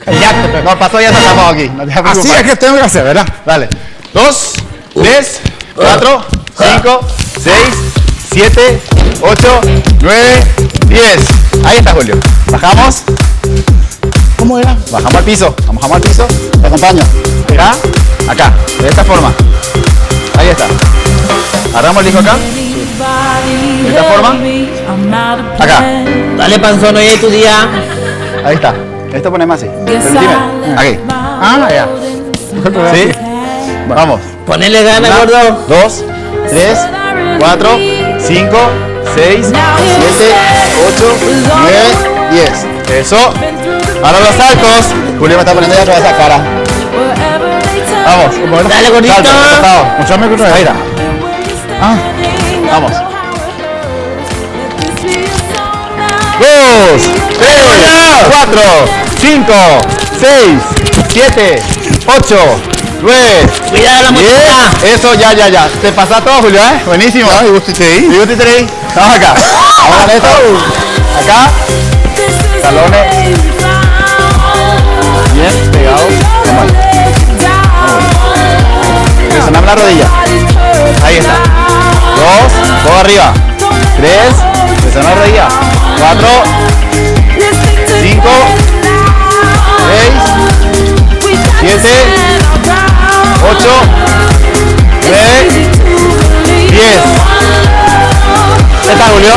Ya, no, pasó, ya estamos aquí. No te preocupes. Así es que tengo que hacer, ¿verdad? Dale. 2, 3, 4, 5, 6, 7, 8, 9, 10. Ahí está, Julio. Bajamos. ¿Cómo era? Bajamos al piso. Bajamos al piso. Te acompaño. Mira. Acá. De esta forma. Ahí está. Agarramos el disco acá. De esta forma. Acá. Dale, panzón, hoy es tu día. Ahí está. Esto ponemos así. Permitime. Aquí. Ah, ya. ¿Sí? Vamos. Ponele ganas, gordo. 2, 3, 4, 5, 6, 7, 8, 9, 10. Eso. Ahora los saltos. Julio me está poniendo ya toda esa cara. Vamos. Dale, gordito. Salto, costado. Muchame que Ahí está. Vamos. 2, 3, 4, 5, 6, 7, 8, 9, Cuidado la 10. mochila. Eso, ya. Te pasa todo, Julio, ¿eh? Buenísimo. ¿Y usted ahí? ¿Y usted ahí? Vamos acá. Vamos a esto. Acá. Talones. Bien, pegado. Vamos ahí. Presionamos la rodilla. Ahí está. 2, todo arriba. 3, presionamos la rodilla. 4, 5, 6, 7, 8, 9, 10. ¿Qué está, Julio?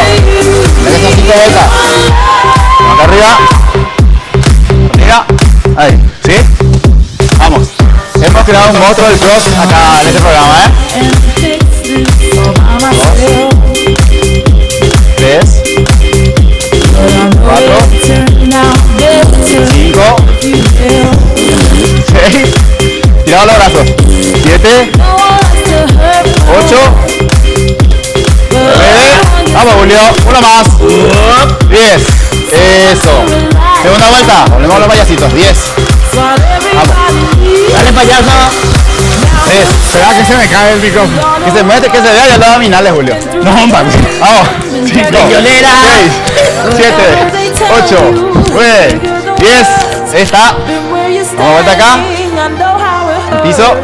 Mira que son 5 vueltas. Acá arriba. Arriba. Ahí. ¿Sí? Vamos. Hemos creado un monstruo del cross acá en este programa, ¿eh? 2, 3, 4, 5, 6, tirado los brazos, 7, 8, 9, vamos Julio, uno más, 10, eso, segunda vuelta, volvemos a los payasitos, 10, vamos, Dale, payaso. 3, Espera que se me cae el micrófono. que se mueve, que se vea ya los abdominales, Julio, No, hombre. vamos, 5, 6, Violera. 7, 8, 9, 10, ahí está, vamos vuelta acá, piso,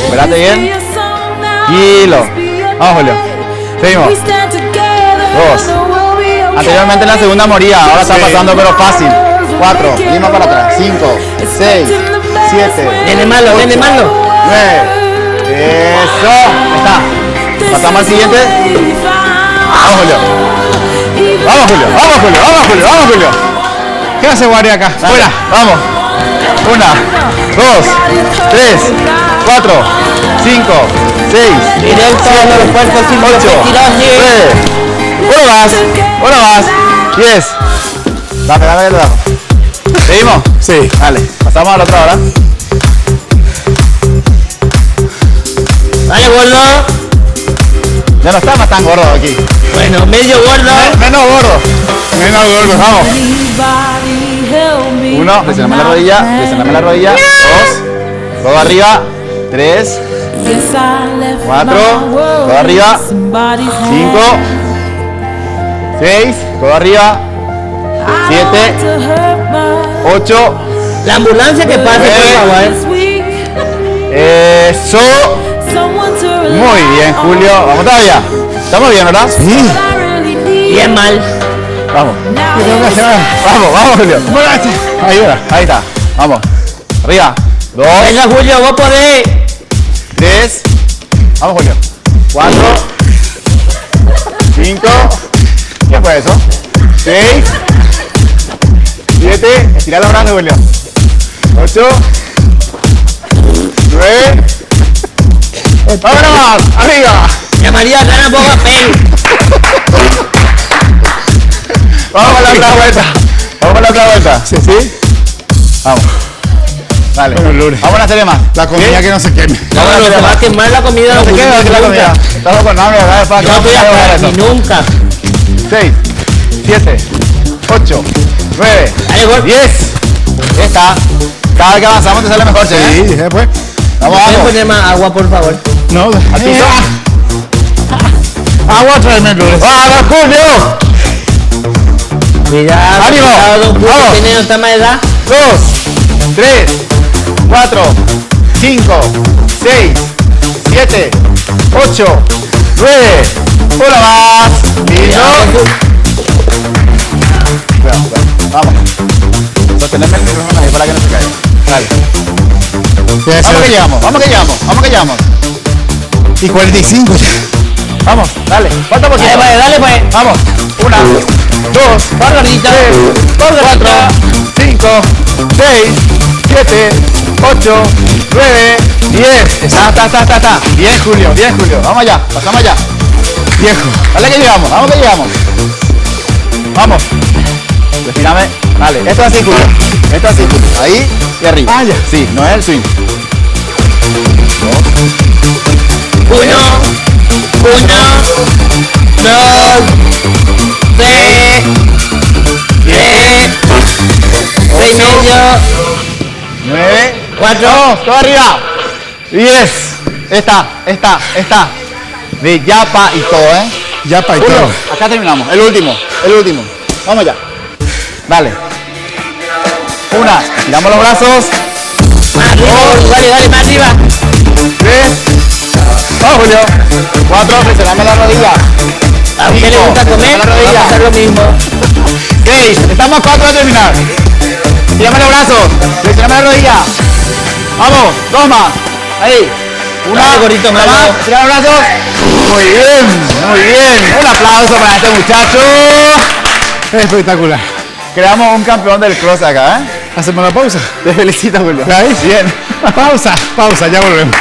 espérate bien, tranquilo, vamos Julio, seguimos, 2, anteriormente en la segunda moría, ahora está pasando pero fácil, 4, mismo para atrás, 5, 6, 7, Viene malo, viene malo. 9, eso, ahí está, pasamos al siguiente, vamos Julio, vamos Julio, vamos Julio, vamos Julio, vamos Julio. ¿Qué hace guardia acá? Dale, Fuera. vamos. 1, 2, 3, 4, 5, 6, Directo a los cuerpos sin 8, tiraje. 9, uno más, 10. Dame, que lo damos. ¿Seguimos? Sí. Dale, pasamos a la otra hora. Dale, gordo. Ya no está más tan gordo aquí. Bueno, medio gordo. Menos gordo. Menos gordo, vamos. 1, presioname la rodilla, 2, todo arriba, 3, 4, todo arriba, 5, 6, todo arriba, 7, 8, La ambulancia que pase, por favor. eso, muy bien Julio, vamos todavía, estamos bien, ¿verdad? Sí. Bien mal. Vamos, vamos Julio, ahí está, vamos, arriba, 2, Venga, Julio, vos podés. 3, vamos Julio, 4, 5, ¿qué fue eso? 6, 7, estira los brazos Julio, 8, 9, vámonos, arriba, Llamaría a ganar poco papel. vamos a la otra vuelta, ¿sí? Vamos, dale, vamos a una serie más, La comida que no se queme. No, no, se va a quemar la comida. no se queda aquí la comida, estamos con hambre, ¿verdad? Después acá No vamos voy a a lograr parar eso. ni nunca. 6, 7, 8, 9, Dale, gol. 10. Ya está. Cada vez que avanzamos te sale mejor, che. Sí, dije pues. Vamos, ¿Puedes vamos. poner más agua, por favor? No, Al piso. agua tráeme, Lourdes. ¡Vamos, Julio! Cuidado, ¡Ánimo! cuidado, don Julio, Vamos. tiene tanta más edad. 2, 3, 4, 5, 6, 7, 8, 9. Una más. Listo. Cuidado, cuidado. Vamos. Sostenerme el micrófono ahí para que no se caiga. Dale. Vamos que llegamos, vamos que llegamos, vamos que llegamos. Y 45 ya. Vamos, dale. Falta poquito. Dale pues. Vamos. 1, 2, Por gordita. 3, 4, 5, 6, 7, 8, 9, 10. Está. Bien, Julio. Vamos allá, pasamos allá. Viejo. Dale que llegamos, vamos que llegamos. Vamos. Respírame. Dale, esto es así, Julio. Esto es así, Julio. Ahí y arriba. Ah, ya. Sí, no es el swing. 1, 2, 3, 6 medio, 9, 4, todo arriba. 10. Está. De yapa y todo, ¿eh? Ya para Julio, todo. acá terminamos. El último. Vamos allá. Dale. Una. Tiramos los brazos. más arriba, dale, más arriba. 3. Vamos, Julio. 4. Presioname la rodilla. A usted le gusta comer, la rodilla. vamos a hacer lo mismo. 6. Estamos a 4 de terminar. Tirame los brazos. Presioname la rodilla. Vamos. 2 más. Ahí. Una. Dale, gordito, Una mano. más. Tirame los brazos. Muy bien. Un aplauso para este muchacho. Espectacular. Creamos un campeón del cross acá, ¿eh? Hacemos la pausa. Te felicito, Julio. ¿La ves? Bien. Pausa, ya volvemos.